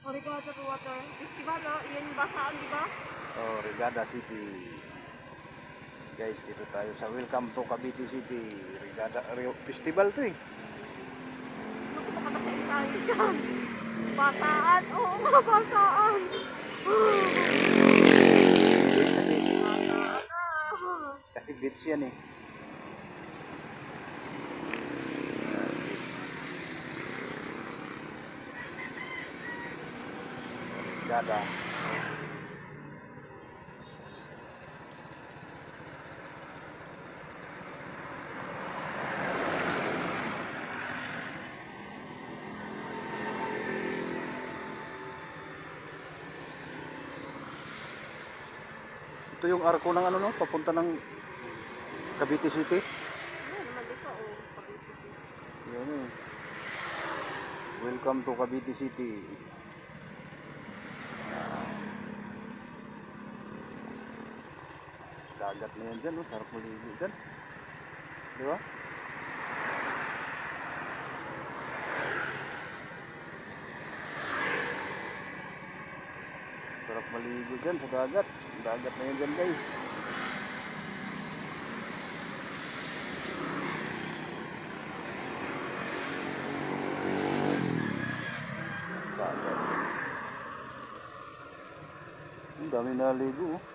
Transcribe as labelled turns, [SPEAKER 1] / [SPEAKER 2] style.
[SPEAKER 1] Regada Water Festival, no? Yun yung basaan, di ba?
[SPEAKER 2] Oh, Regada City. Guys, dito tayo sa Welcome to Cavite City. Regada Festival to eh.
[SPEAKER 1] Naku, makakasay tayo dyan. Basaan, oo nga, basaan.
[SPEAKER 2] Kasi,
[SPEAKER 1] Basaan na.
[SPEAKER 2] kasi beach yan eh. Regada. Ito yung arko ng ano no, papunta ng Cavite City.
[SPEAKER 1] Ano naman dito, oh. Pag-isip.
[SPEAKER 2] Yan eh. Welcome to Cavite City. Dagat na yan dyan, no? Sarap maligo dyan. Di ba? Sarap maligo dyan sa dagat. Dagat na yan dyan guys. Dagat. Ang dami naligo oh.